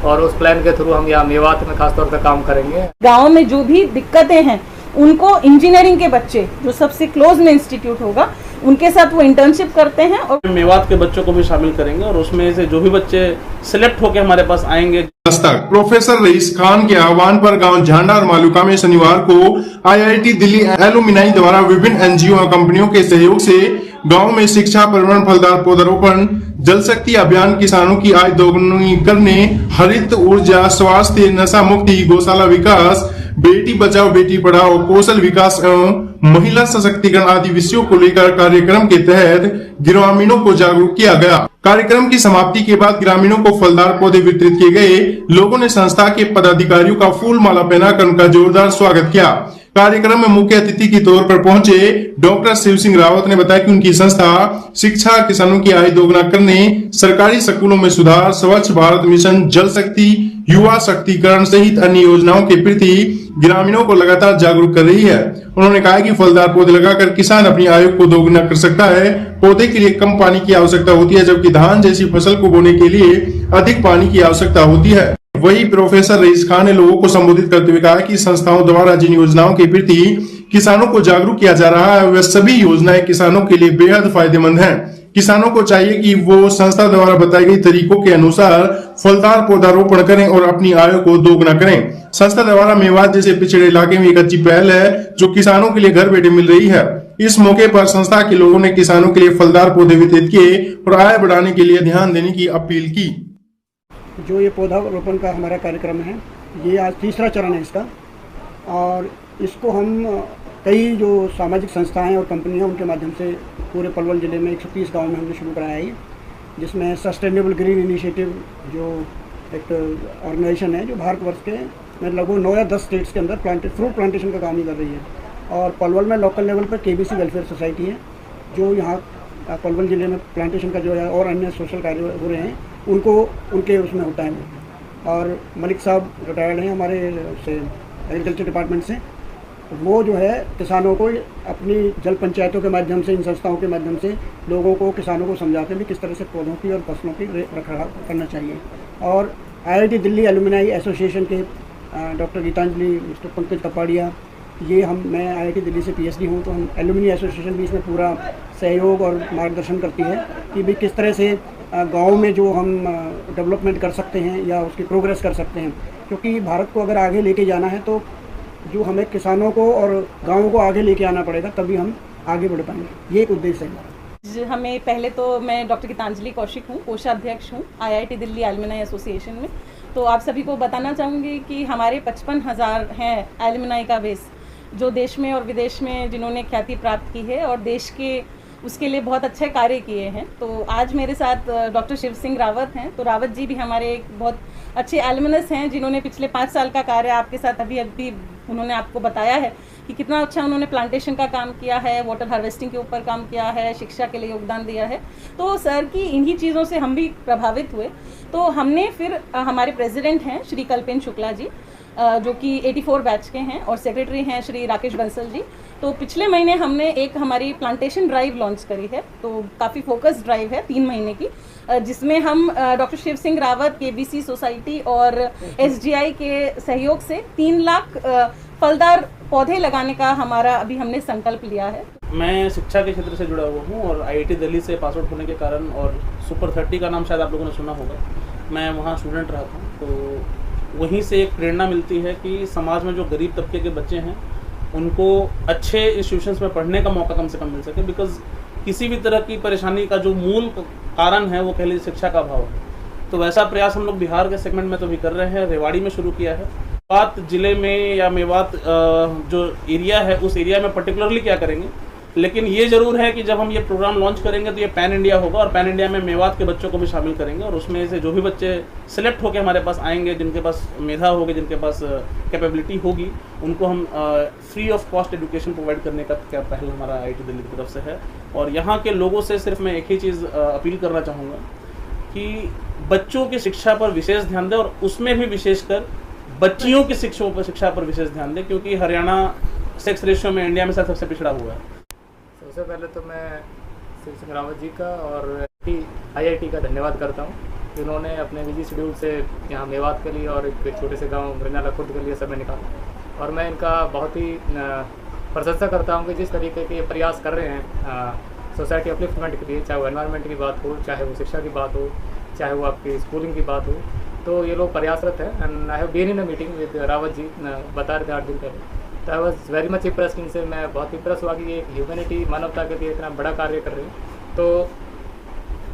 और उस प्लान के थ्रू हम यहाँ मेवात में खासतौर पर काम करेंगे। गाँव में जो भी दिक्कतें हैं उनको इंजीनियरिंग के बच्चे जो सबसे क्लोज में इंस्टीट्यूट होगा उनके साथ वो इंटर्नशिप करते हैं और मेवात के बच्चों को भी शामिल करेंगे और उसमें से जो भी बच्चे सिलेक्ट होकर हमारे पास आएंगे। प्रोफेसर रईस खान के आह्वान पर गांव झांडा और मालूका में शनिवार को IIT दिल्ली एलुमनाई द्वारा विभिन्न NGO और कंपनियों के सहयोग से गांव में शिक्षा, पर्यावरण, फलदार पौधारोपण, जल शक्ति अभियान, किसानों की आय दोगुनी करने, हरित ऊर्जा, स्वास्थ्य, नशा मुक्ति, गौशाला विकास, बेटी बचाओ बेटी पढ़ाओ, कौशल विकास एवं महिला सशक्तिकरण आदि विषयों को लेकर कार्यक्रम के तहत ग्रामीणों को जागरूक किया गया। कार्यक्रम की समाप्ति के बाद ग्रामीणों को फलदार पौधे वितरित किए गए। लोगों ने संस्था के पदाधिकारियों का फूल माला पहनाकर उनका जोरदार स्वागत किया। कार्यक्रम में मुख्य अतिथि के तौर पर पहुंचे डॉक्टर शिव सिंह रावत ने बताया कि उनकी संस्था शिक्षा, किसानों की आय दोगुना करने, सरकारी स्कूलों में सुधार, स्वच्छ भारत मिशन, जल शक्ति, युवा शक्तिकरण सहित अन्य योजनाओं के प्रति ग्रामीणों को लगातार जागरूक कर रही है। उन्होंने कहा कि फलदार पौधे लगाकर किसान अपनी आय को दोगुना कर सकता है। पौधे के लिए कम पानी की आवश्यकता होती है, जबकि धान जैसी फसल को बोने के लिए अधिक पानी की आवश्यकता होती है। वही प्रोफेसर रईस खान ने लोगों को संबोधित करते हुए कहा कि संस्थाओं द्वारा जिन योजनाओं के प्रति किसानों को जागरूक किया जा रहा है वे सभी योजनाएं किसानों के लिए बेहद फायदेमंद हैं। किसानों को चाहिए कि वो संस्था द्वारा बताई गई तरीकों के अनुसार फलदार पौधारोपण करें और अपनी आय को दोगुना करें। संस्था द्वारा मेवात जैसे पिछड़े इलाके में एक अच्छी पहल है जो किसानों के लिए घर बैठे मिल रही है। इस मौके पर संस्था के लोगों ने किसानों के लिए फलदार पौधे वितरित किए और आय बढ़ाने के लिए ध्यान देने की अपील की। जो ये पौधा रोपण का हमारा कार्यक्रम है, ये आज तीसरा चरण है इसका, और इसको हम कई जो सामाजिक संस्थाएं और कंपनियां उनके माध्यम से पूरे पलवल ज़िले में 130 गांव में हमने शुरू कराया है, जिसमें सस्टेनेबल ग्रीन इनिशिएटिव जो एक ऑर्गेनाइजेशन है जो भारतवर्ष के लगभग 9 या 10 स्टेट्स के अंदर फ्रूट प्लांटेशन का काम ही कर रही है। और पलवल में लोकल लेवल पर KBC वेलफेयर सोसाइटी है जो यहाँ पलवल ज़िले में प्लांटेशन का जो है और अन्य सोशल कार्य हो रहे हैं उनको उनके उसमें होता है। और मलिक साहब रिटायर्ड हैं हमारे से एग्रीकल्चर डिपार्टमेंट से, वो जो है किसानों को अपनी जल पंचायतों के माध्यम से, इन संस्थाओं के माध्यम से लोगों को, किसानों को समझाते हैं कि किस तरह से पौधों की और फसलों की रखरखाव करना चाहिए। और IIT दिल्ली एलुमनाई एसोसिएशन के डॉक्टर गीतांजलि, मिस्टर पंकज कपाड़िया, मैं IIT दिल्ली से PhD हूँ, तो हम एलुमनी एसोसिएशन भी इसमें पूरा सहयोग और मार्गदर्शन करती है कि भाई किस तरह से गांव में जो हम डेवलपमेंट कर सकते हैं या उसकी प्रोग्रेस कर सकते हैं, क्योंकि भारत को अगर आगे लेके जाना है तो जो हमें किसानों को और गाँवों को आगे लेके आना पड़ेगा, तभी हम आगे बढ़ पाएंगे। ये एक उद्देश्य है। हमें पहले तो मैं डॉक्टर गीतांजलि कौशिक हूँ, कोषाध्यक्ष हूँ IIT दिल्ली एलुमनाई एसोसिएशन में। तो आप सभी को बताना चाहूँगी कि हमारे 55,000 हैं एलुमनाई का बेस, जो देश में और विदेश में जिन्होंने ख्याति प्राप्त की है और देश के उसके लिए बहुत अच्छे कार्य किए हैं। तो आज मेरे साथ डॉक्टर शिव सिंह रावत हैं। तो रावत जी भी हमारे एक बहुत अच्छे एलुमनस हैं जिन्होंने पिछले 5 साल का कार्य आपके साथ अभी उन्होंने आपको बताया है कि कितना अच्छा उन्होंने प्लांटेशन का काम किया है, वाटर हार्वेस्टिंग के ऊपर काम किया है, शिक्षा के लिए योगदान दिया है। तो सर की इन्हीं चीज़ों से हम भी प्रभावित हुए। तो हमने फिर हमारे प्रेसिडेंट हैं श्री कल्पेन शुक्ला जी, जो कि 84 बैच के हैं, और सेक्रेटरी हैं श्री राकेश बंसल जी। तो पिछले महीने हमने एक हमारी प्लांटेशन ड्राइव लॉन्च करी है, तो काफ़ी फोकस ड्राइव है 3 महीने की, जिसमें हम doctor Shiv Singh Rawat, KBC society और SGI के सहयोग से 3 लाख फलदार पौधे लगाने का अभी हमने संकल्प लिया है। मैं शिक्षा के क्षेत्र से जुड़ा हुआ हूँ और IIT दिल्ली से पास आउट होने के कारण, और सुपर 30 का नाम शायद आप लोगों ने सुना होगा, मैं वहाँ स्टूडेंट रहा था। तो वहीं से एक प्रेरणा मिलती है कि समाज में जो गरीब तबके के बच्चे हैं उनको अच्छे इंस्टीट्यूशंस में पढ़ने का मौका कम से कम मिल सके, बिकॉज किसी भी तरह की परेशानी का जो मूल कारण है वो कह लीजिए शिक्षा का अभाव है। तो वैसा प्रयास हम लोग बिहार के सेगमेंट में तो भी कर रहे हैं, रेवाड़ी में शुरू किया है। मेवात जिले में या मेवात जो एरिया है उस एरिया में पर्टिकुलरली क्या करेंगे, लेकिन ये ज़रूर है कि जब हम ये प्रोग्राम लॉन्च करेंगे तो ये पैन इंडिया होगा, और पैन इंडिया में मेवात के बच्चों को भी शामिल करेंगे, और उसमें से जो भी बच्चे सिलेक्ट होकर हमारे पास आएंगे, जिनके पास मेधा होगी, जिनके पास कैपेबिलिटी होगी, उनको हम free of cost education provide करने का क्या पहल हमारा IIT दिल्ली की तरफ से है। और यहाँ के लोगों से सिर्फ मैं एक ही चीज़ अपील करना चाहूँगा कि बच्चों की शिक्षा पर विशेष ध्यान दें, और उसमें भी विशेषकर बच्चियों की शिक्षा पर विशेष ध्यान दें, क्योंकि हरियाणा सेक्स रेशियो में इंडिया में सबसे पिछड़ा हुआ है। सबसे पहले तो मैं शिव सिंह रावत जी का और IIT का धन्यवाद करता हूँ इन्होंने अपने निजी शेड्यूल से यहाँ मेवात के लिए और एक छोटे से गांव रनाला खुर्द के लिए समय निकाला, और मैं इनका बहुत ही प्रशंसा करता हूँ कि जिस तरीके के प्रयास कर रहे हैं सोसाइटी अपलिफ्टमेंट के लिए, चाहे वो एनवायरनमेंट की बात हो, चाहे वो शिक्षा की बात हो, चाहे वो आपकी स्कूलिंग की बात हो, तो ये लोग प्रयासरत हैं। And I have been in a meeting with Rawat ji, बता रहे थे 8 दिन पहले, तो I was very much impressed इनसे। मैं बहुत इम्प्रेस हुआ कि ये ह्यूमैनिटी, मानवता के लिए इतना बड़ा कार्य कर रहे हैं। तो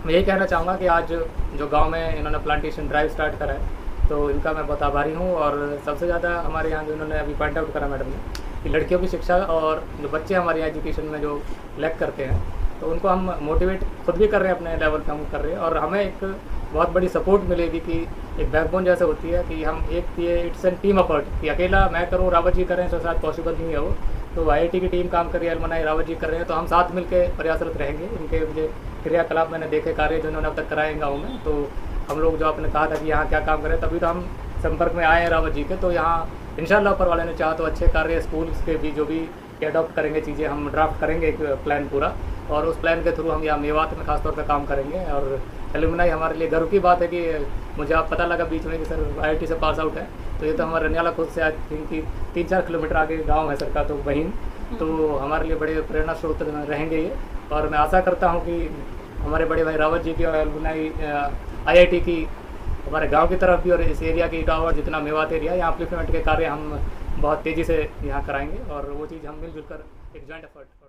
मैं यही कहना चाहूँगा कि आज जो गांव में इन्होंने प्लांटेशन ड्राइव स्टार्ट करा है, तो इनका मैं बहुत आभारी हूँ। और सबसे ज़्यादा हमारे यहाँ जो इन्होंने अभी पॉइंट आउट करा मैडम ने कि लड़कियों की शिक्षा और जो बच्चे हमारे यहाँ एजुकेशन में जो लैक करते हैं, तो उनको हम मोटिवेट खुद भी कर रहे हैं, अपने लेवल पे हम कर रहे हैं, और हमें एक बहुत बड़ी सपोर्ट मिलेगी कि एक बैकबोन जैसे होती है कि हम एक ये इट्स एन टीम अपर्ट, कि अकेला मैं करूँ, रावत जी करें, तो शायद पॉसिबल नहीं है वो। तो IIT की टीम काम कर रही है, एलुमनाई रावत जी कर रहे हैं, तो हम साथ मिलकर प्रयासरत रहेंगे। इनके जो क्रियाकलाप मैंने देखे, कार्य जो इन्होंने अब तक कराए गाँव में, तो हम लोग जो आपने कहा था कि यहाँ क्या काम करें, तभी तो हम संपर्क में आए हैं रावत जी के। तो यहाँ इंशाल्लाह ऊपर वाले ने चाहा तो अच्छे कार्य स्कूल्स के भी जो भी एडॉप्ट करेंगे चीज़ें, हम ड्राफ्ट करेंगे एक प्लान पूरा, और उस प्लान के थ्रू हम यहाँ मेवात में खासतौर पर काम करेंगे। और एलुमनाई हमारे लिए गर्व की बात है कि मुझे आप पता लगा बीच में कि सर IIT से पास आउट है, तो ये तो हमारे रनियाला खुद से आई थिंक कि 3-4 किलोमीटर आगे गांव है सर का, तो बहन, तो हमारे लिए बड़े प्रेरणा स्रोत रहेंगे ये। और मैं आशा करता हूँ कि हमारे बड़े भाई रावत जी की और एलुमनाई IIT की हमारे गांव की तरफ भी, और इस एरिया की टावर जितना मेवात एरिया, यहाँ अपलिफ्टमेंट के कार्य हम बहुत तेज़ी से यहाँ कराएंगे, और वो चीज़ हम मिलजुल कर एक जॉइंट एफर्ट